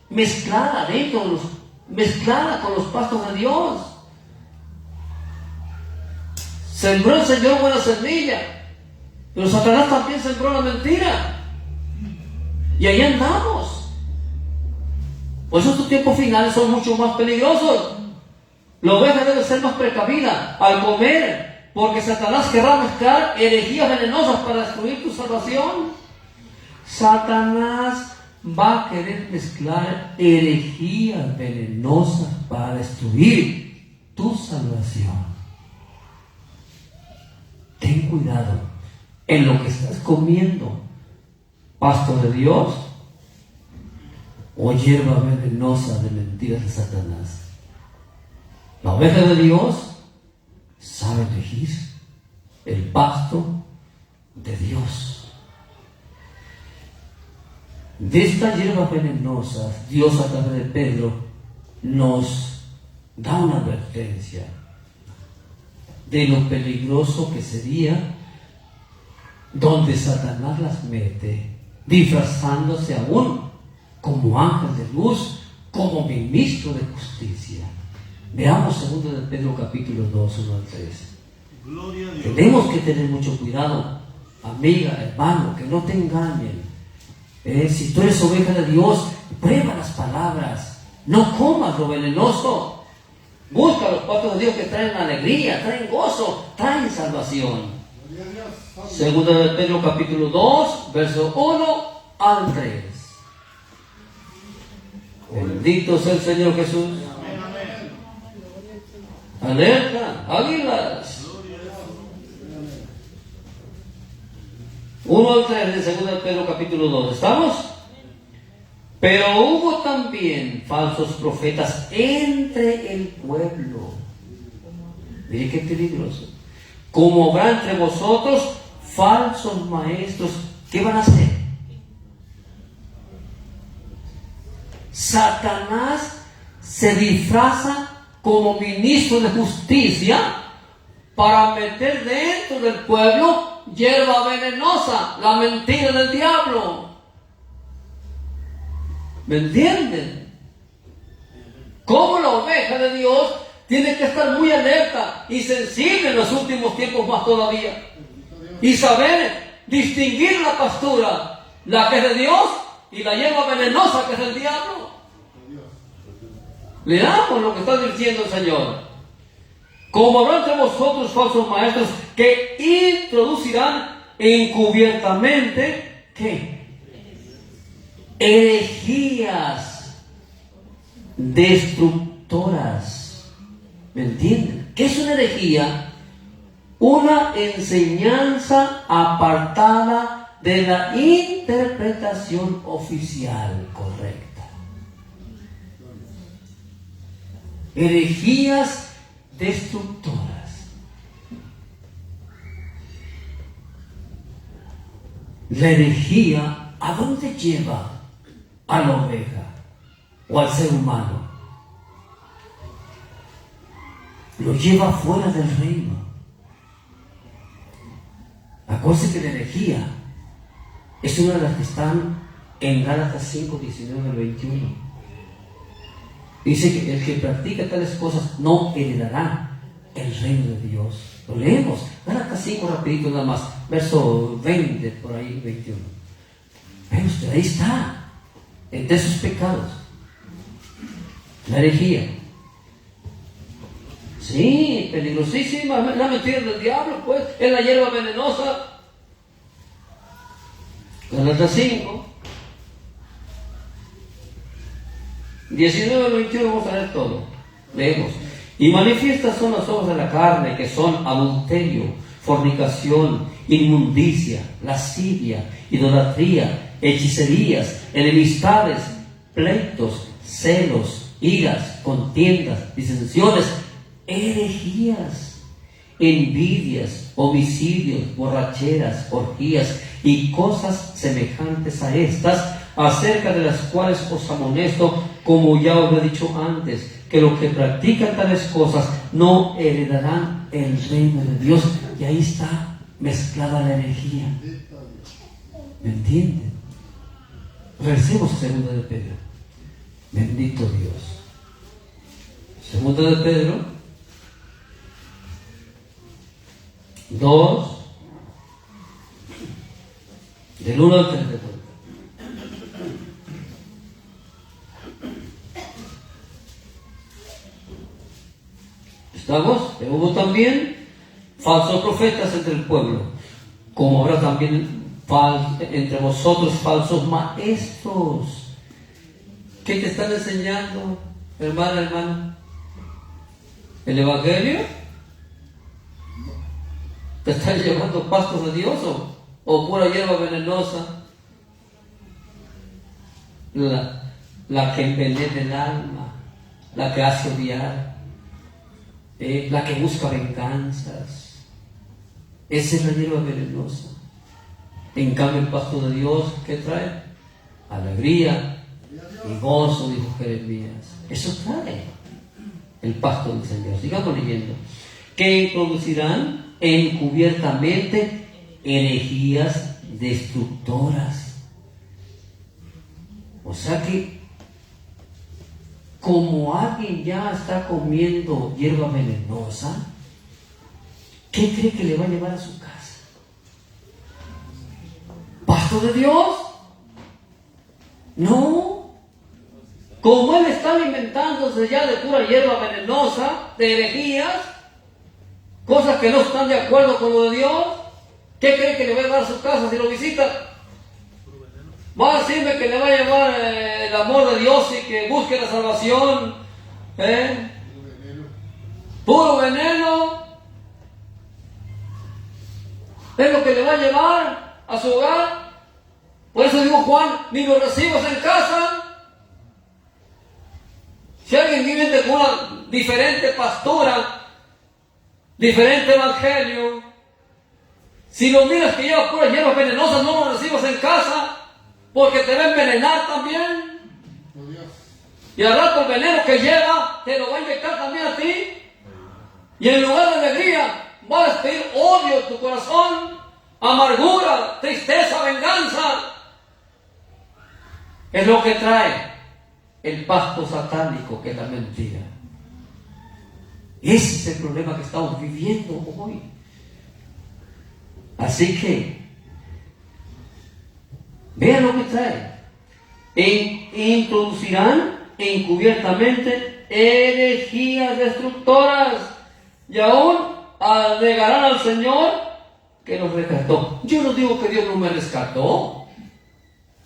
mezclada mezclada con los pastos de Dios. Sembró el Señor buena semilla, pero Satanás también sembró la mentira. Y ahí andamos. Por eso estos tiempos finales son mucho más peligrosos. La oveja debe ser más precavida al comer, porque Satanás querrá mezclar herejías venenosas para destruir tu salvación. Satanás va a querer mezclar herejías venenosas para destruir tu salvación. Ten cuidado en lo que estás comiendo, pasto de Dios o hierba venenosa de mentiras de Satanás. La oveja de Dios sabe elegir el pasto de Dios. De estas hierbas venenosas, Dios a través de Pedro nos da una advertencia de lo peligroso que sería donde Satanás las mete, disfrazándose aún como ángel de luz, como ministro de justicia. Veamos 2 de Pedro capítulo 2, 1 al 3. Tenemos que tener mucho cuidado, amiga, hermano, que no te engañen. Si tú eres oveja de Dios, prueba las palabras, no comas lo venenoso. Busca los pactos de Dios que traen alegría, traen gozo, traen salvación. Gloria a Dios. Segunda de Pedro capítulo 2, verso 1 al 3. Bendito sea el Señor Jesús. Amén. Alerta, águilas. 1 al 3 de segunda de Pedro capítulo 2. ¿Estamos? Pero hubo también falsos profetas entre el pueblo. Mire qué peligroso. Como habrá entre vosotros falsos maestros. ¿Qué van a hacer? Satanás se disfraza como ministro de justicia para meter dentro del pueblo hierba venenosa, la mentira del diablo. ¿Me entienden? Como la oveja de Dios tiene que estar muy alerta y sensible en los últimos tiempos más todavía. Y saber distinguir la pastura, la que es de Dios, y la hierba venenosa que es del diablo. Leamos lo que está diciendo el Señor. Como habrá entre vosotros falsos maestros que introducirán encubiertamente, ¿qué? Herejías destructoras. ¿Me entienden? ¿Qué es una herejía? Una enseñanza apartada de la interpretación oficial correcta. Herejías destructoras. La herejía, ¿a dónde lleva a la oveja o al ser humano? Lo lleva fuera del reino. Acuérdense que la herejía es una de las que están en Gálatas 5, 19 al 21. Dice que el que practica tales cosas no heredará el reino de Dios. Lo leemos. Gálatas 5 rapidito nada más. Verso 20, por ahí 21. Pero usted ahí está. Entre sus pecados. La herejía. Sí, peligrosísima. La mentira del diablo, pues. Es la hierba venenosa. Gálatas 5. 19 al 21 vamos a leer todo. Leemos. Y manifiestas son las obras de la carne, que son adulterio, fornicación, inmundicia, lascivia, idolatría, hechicerías, enemistades, pleitos, celos, iras, contiendas, disensiones, herejías, envidias, homicidios, borracheras, orgías y cosas semejantes a estas, acerca de las cuales os amonesto, como ya os he dicho antes, que los que practican tales cosas no heredarán el reino de Dios. Y ahí está mezclada la herejía. ¿Me entienden? Regresemos a segunda de Pedro. Bendito Dios. Segunda de Pedro 2, del 1 al 3 de Pedro. ¿Estamos? Pero hubo también falsos profetas entre el pueblo, como habrá también entre vosotros falsos maestros. ¿Qué te están enseñando, hermana, hermano? ¿El Evangelio? ¿Te están llevando pastos de Dios o pura hierba venenosa? La que envenena el alma, la que hace odiar, la que busca venganzas. Esa es la hierba venenosa. En cambio, el pasto de Dios, ¿qué trae? Alegría y gozo, dijo Jeremías. Eso trae el pasto del Señor. Sigamos leyendo. Que introducirán encubiertamente herejías destructoras. O sea que, como alguien ya está comiendo hierba venenosa, ¿qué cree que le va a llevar a su casa? ¿Pasto de Dios? No. Como él está alimentándose ya de pura hierba venenosa, de herejías, cosas que no están de acuerdo con lo de Dios, ¿qué cree que le va a dar a su casa si lo visita? Va a decirme que le va a llevar el amor de Dios y que busque la salvación. Puro veneno. Es lo que le va a llevar a su hogar. Por eso dijo Juan, ni lo recibas en casa. Si alguien vive con una diferente pastora, diferente evangelio, si lo miras que lleva puras hierbas venenosas, no lo recibas en casa, porque te va a envenenar también. Y al rato el veneno que lleva, te lo va a inyectar también a ti. Y en lugar de alegría, va a despedir odio en tu corazón, amargura, tristeza, venganza. Es lo que trae el pasto satánico, que es la mentira. Ese es el problema que estamos viviendo hoy. Así que, vean lo que trae. Introducirán encubiertamente herejías destructoras y aún negarán al Señor que los rescató. Yo no digo que Dios no me rescató.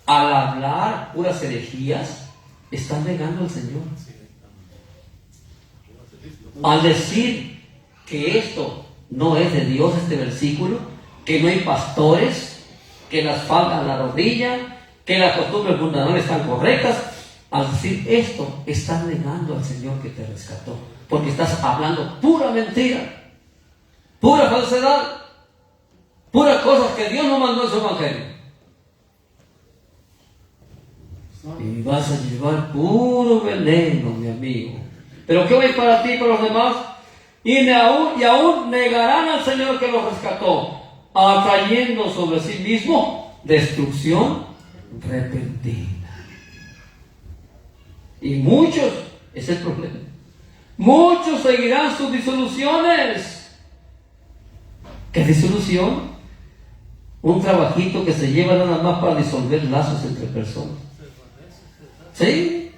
Al hablar puras herejías, están negando al Señor. Al decir que esto no es de Dios, este versículo, que no hay pastores, que las faltan a la rodilla, que las costumbres mundanas están correctas, al decir esto, estás negando al Señor que te rescató, porque estás hablando pura mentira, pura falsedad, puras cosas que Dios no mandó en su evangelio. Y vas a llevar puro veneno, mi amigo. Pero ¿qué va a ir para ti y para los demás? Y aún negarán al Señor que los rescató, atrayendo sobre sí mismo destrucción repentina. Y muchos, ese es el problema, muchos seguirán sus disoluciones. ¿Qué disolución? Un trabajito que se lleva nada más para disolver lazos entre personas. ¿Sí?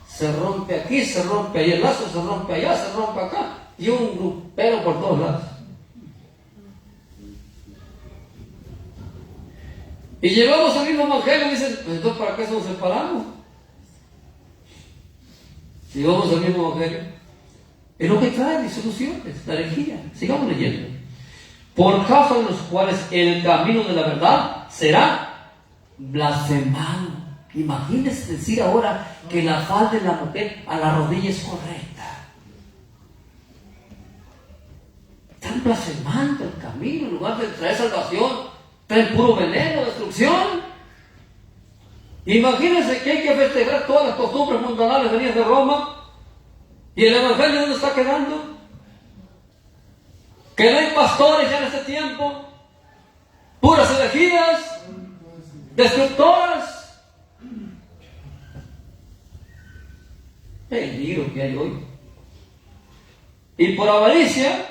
Se rompe aquí, se rompe allá, el lazo se rompe allá, se rompe acá, y un grupero por todos lados. Y llevamos el mismo evangelio y dicen, entonces ¿para qué nos separamos? Si llevamos el mismo evangelio, es lo que trae disoluciones, la herejía. Sigamos leyendo. Por causa de los cuales el camino de la verdad será blasfemado. Imagínense decir ahora que la falda de la mujer a la rodilla es correcta. Están blasfemando el camino en lugar de traer salvación, traen puro veneno, destrucción. Imagínense que hay que festejar todas las costumbres mundanales venidas de Roma y el evangelio ¿dónde está quedando? Que no hay pastores ya en este tiempo, puras herejías, destructoras. El peligro que hay hoy. Y por avaricia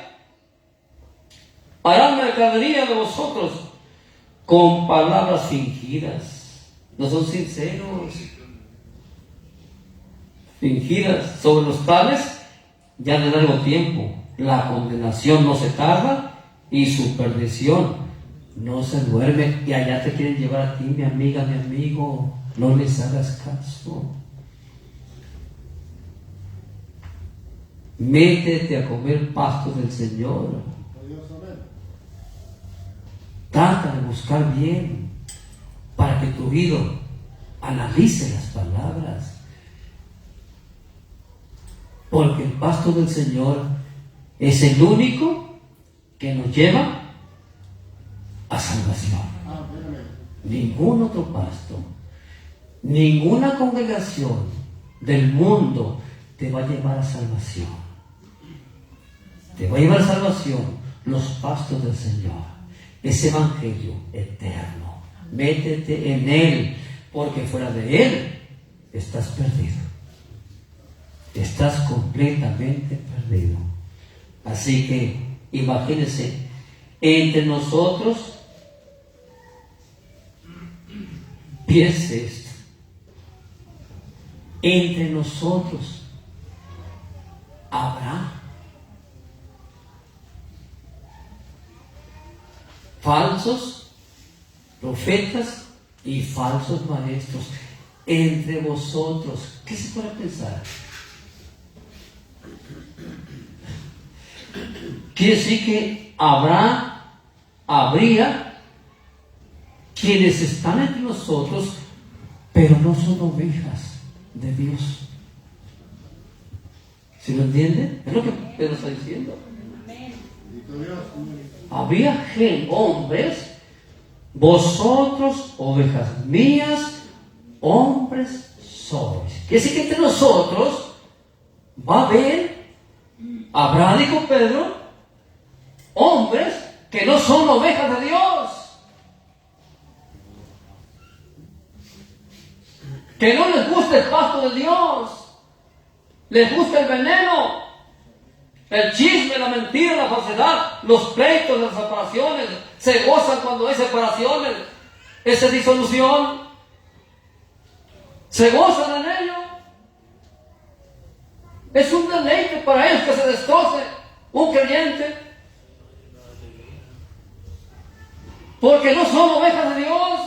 harán mercadería de vosotros con palabras fingidas. No son sinceros. Fingidas sobre los tales ya de largo tiempo. La condenación no se tarda y su perdición no se duerme. Y allá te quieren llevar a ti, mi amiga, mi amigo. No les hagas caso. Métete a comer pastos del Señor. Trata de buscar bien para que tu oído analice las palabras. Porque el pasto del Señor es el único que nos lleva a salvación. Ningún otro pasto, ninguna congregación del mundo te va a llevar a salvación. Te va a llevar a salvación los pastos del Señor, ese evangelio eterno. Métete en Él, porque fuera de Él estás perdido. Estás completamente perdido. Así que imagínense, entre nosotros, piense esto. entre nosotros habrá falsos profetas y falsos maestros entre vosotros. ¿Qué se puede pensar? Quiere decir que habría quienes están entre nosotros, pero no son ovejas de Dios. ¿Sí lo entienden? Es lo que Pedro está diciendo. Había hombres, vosotros, ovejas mías, hombres sois. Quiere decir que entre nosotros va a habrá, dijo Pedro, hombres que no son ovejas de Dios, que no les gusta el pasto de Dios, les gusta el veneno, el chisme, la mentira, la falsedad, los pleitos, las separaciones, se gozan cuando hay separaciones, esa disolución, se gozan en ello. Es un deleite para ellos que se destroce un creyente, porque no son ovejas de Dios.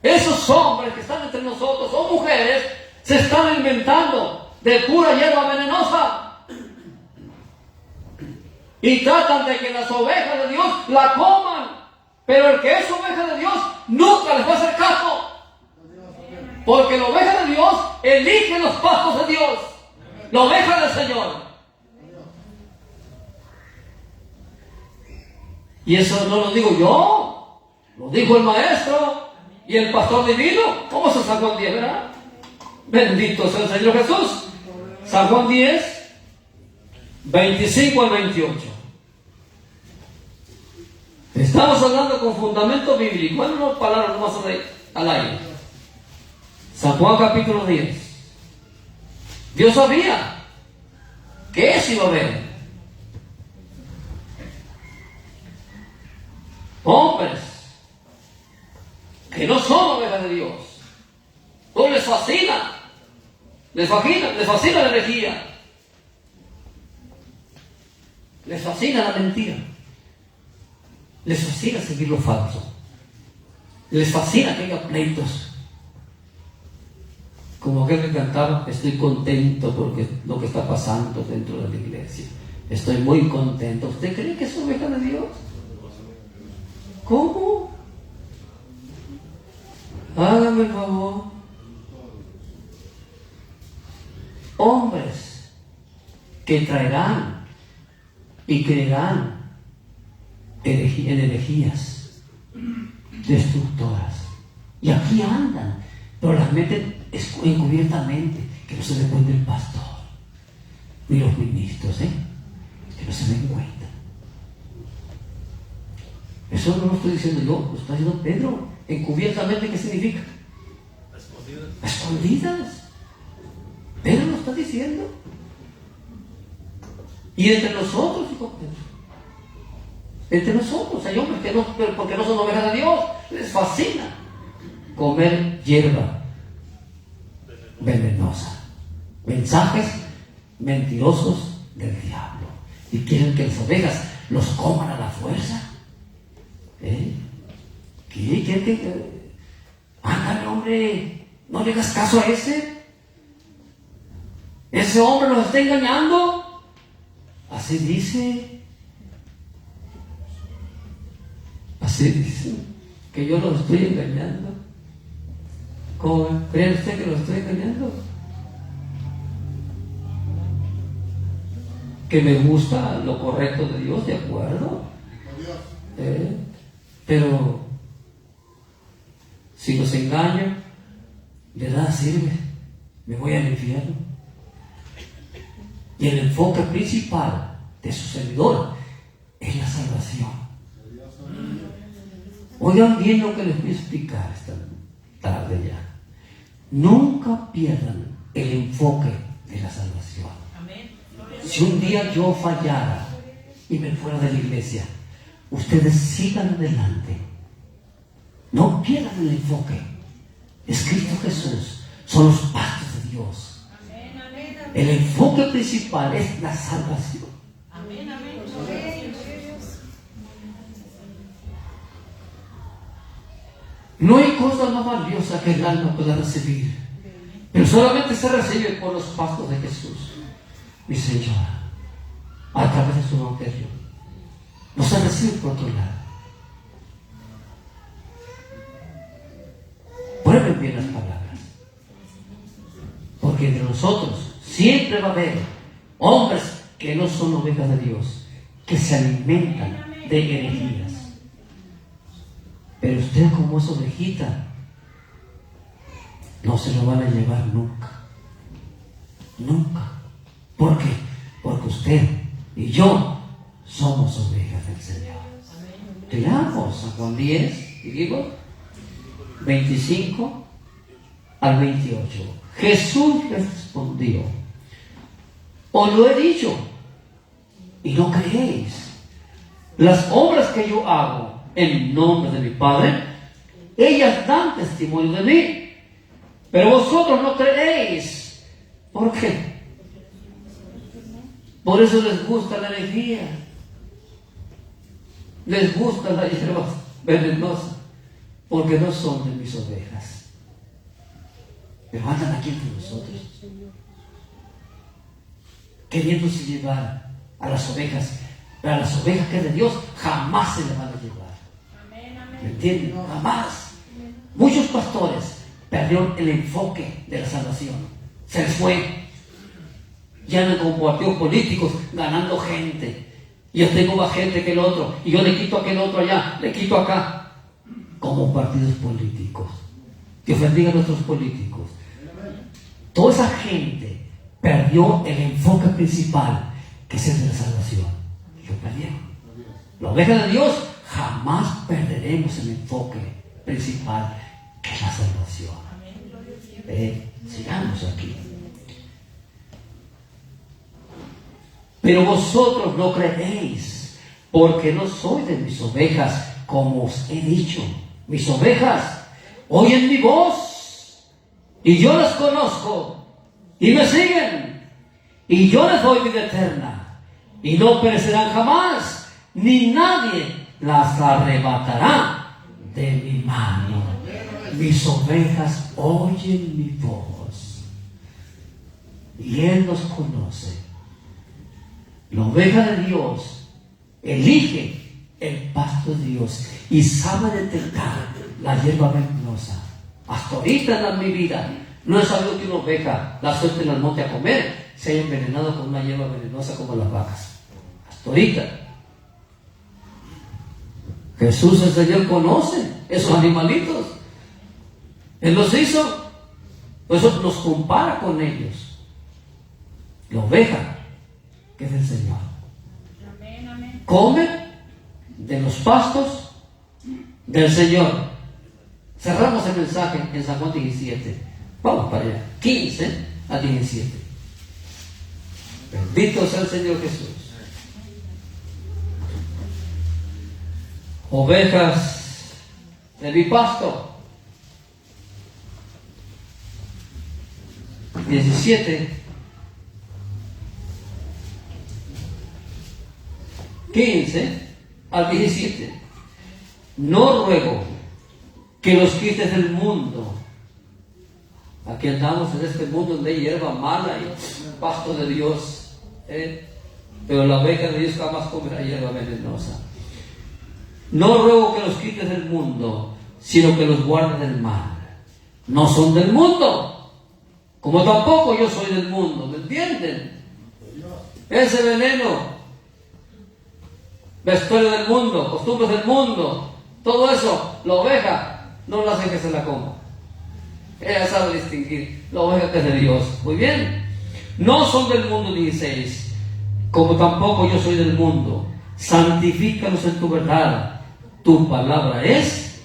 Esos hombres que están entre nosotros, o mujeres, se están alimentando de pura hierba venenosa y tratan de que las ovejas de Dios la coman, pero el que es oveja de Dios nunca les va a hacer caso, porque la oveja de Dios elige los pastos de Dios, la oveja del Señor. Y eso no lo digo yo, lo dijo el maestro y el pastor divino. ¿Cómo se San Juan 10, verdad? Bendito sea el Señor Jesús. San Juan 10, 25 al 28. Estamos hablando con fundamento bíblico. Bueno, no palabras nomás al aire. San Juan capítulo 10. Dios sabía que eso iba a haber. Hombres que no son ovejas de Dios. No les fascina. Les fascina la herejía. Les fascina la mentira. Les fascina seguir lo falso. Les fascina que haya pleitos. Como aquel que cantaba, estoy contento porque lo que está pasando dentro de la iglesia. Estoy muy contento. ¿Usted cree que es oveja de Dios? ¿Cómo? Hágame el favor. Hombres que traerán y creerán en herejías destructoras. Y aquí andan, pero las meten encubiertamente, que no se dé cuenta el pastor, ni los ministros, que no se den cuenta. Eso no lo estoy diciendo yo, lo está diciendo Pedro. Encubiertamente, ¿qué significa? Escondidas. Pedro lo está diciendo. Y entre nosotros, dijo Pedro, entre nosotros hay hombres que no, porque no son ovejas de Dios, les fascina comer hierba venenosa, mensajes mentirosos del diablo, y quieren que las ovejas los coman a la fuerza. ¿Qué? Ándale, hombre, no le hagas caso a ese. Ese hombre nos está engañando. Así dice. Así dice. Que yo los estoy engañando. ¿Cómo cree usted que los estoy engañando? Que me gusta lo correcto de Dios, de acuerdo. Pero si los engaño, de nada sirve. Me voy al infierno. Y el enfoque principal de su servidor es la salvación. Oigan bien lo que les voy a explicar esta tarde ya. Nunca pierdan el enfoque de la salvación. Si un día yo fallara y me fuera de la iglesia, ustedes sigan adelante. No pierdan el enfoque. Es Cristo Jesús. Son los pastos de Dios. El enfoque principal es la salvación. No hay cosa más valiosa que el alma pueda recibir, pero solamente se recibe por los pasos de Jesús, mi Señor, a través de su evangelio. No se recibe por otro lado. Prueben bien las palabras, porque entre nosotros siempre va a haber hombres que no son ovejas de Dios, que se alimentan de herejías. Pero usted, como es ovejita, no se lo van a llevar nunca. Nunca. ¿Por qué? Porque usted y yo somos ovejas del Señor. Leamos a Juan 10, y digo, 25 al 28. Jesús les respondió: os lo he dicho, y no creéis. Las obras que yo hago en nombre de mi Padre, ellas dan testimonio de mí, pero vosotros no creéis. ¿Por qué? Por eso les gusta la herejía, les gusta la hierba venenosa, porque no son de mis ovejas, pero andan aquí entre nosotros, queriéndose llevar a las ovejas, pero a las ovejas que es de Dios jamás se les van a llevar. ¿Me entienden? Jamás. Muchos pastores perdieron el enfoque de la salvación. Se les fue. Ya andan como partidos políticos ganando gente. Yo tengo más gente que el otro, y yo le quito a aquel otro allá, le quito acá. Como partidos políticos. Dios bendiga a nuestros políticos. Toda esa gente perdió el enfoque principal, que es el de la salvación. Lo perdieron. La oveja de Dios jamás perderemos el enfoque principal, que es la salvación. Sigamos aquí. Pero vosotros no creéis, porque no sois de mis ovejas, como os he dicho. Mis ovejas oyen mi voz, y yo las conozco, y me siguen, y yo les doy vida eterna, y no perecerán jamás, ni nadie las arrebatará de mi mano. Mis ovejas oyen mi voz, y Él los conoce. La oveja de Dios elige el pasto de Dios y sabe detectar la hierba venenosa. Hasta ahorita en mi vida no he sabido que una oveja la suelten al monte a comer se haya envenenado con una hierba venenosa como las vacas. Hasta ahorita. Jesús, el Señor, conoce esos animalitos. Él los hizo. Por eso nos compara con ellos. La oveja, que es el Señor, come de los pastos del Señor. Cerramos el mensaje en San Juan 17. Vamos para allá. 15 a 17. Bendito sea el Señor Jesús. Ovejas de mi pasto. 17. 15 al 17. No ruego que los quites del mundo. Aquí andamos en este mundo donde hay hierba mala y pasto de Dios. Pero la oveja de Dios jamás comerá hierba venenosa. No ruego que los quites del mundo, sino que los guardes del mal. No son del mundo, como tampoco yo soy del mundo. ¿Me entienden? Ese veneno, vestuario del mundo, costumbres del mundo, todo eso, la oveja no la hace que se la coma. Ella sabe distinguir la oveja que es de Dios. Muy bien. No son del mundo, 16, como tampoco yo soy del mundo. Santifícalos en tu verdad. Tu palabra es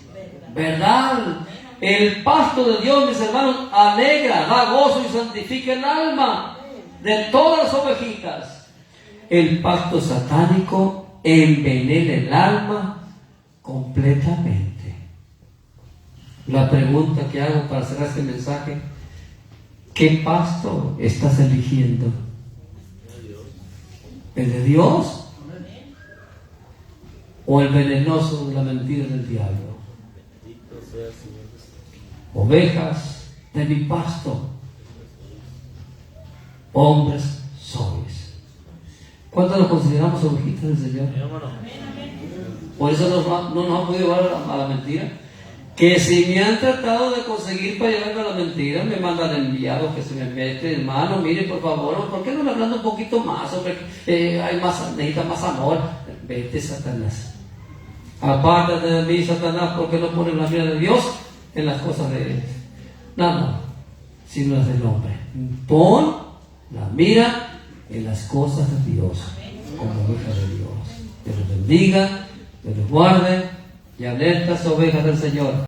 verdad. El pasto de Dios, mis hermanos, alegra, da gozo y santifica el alma de todas las ovejitas. El pasto satánico envenena el alma completamente. La pregunta que hago para cerrar este mensaje: ¿Qué pasto estás eligiendo? ¿El de Dios? ¿O el venenoso de la mentira del diablo? Ovejas de mi pasto, hombres sois. ¿Cuántos nos consideramos ovejitas del Señor? Por eso no nos han podido llevar a la mentira. Que si me han tratado de conseguir para llevarme a la mentira, me mandan enviados que se me meten, hermano, mire por favor, ¿por qué no le hablan un poquito más? Hombre, necesita más amor. Vete, Satanás. Apártate de mí, Satanás, porque no pones la mira de Dios en las cosas de Él. No, sino las del hombre. Pon la mira en las cosas de Dios, como hija de Dios. Que los bendiga, que los guarde y alerta a las ovejas del Señor.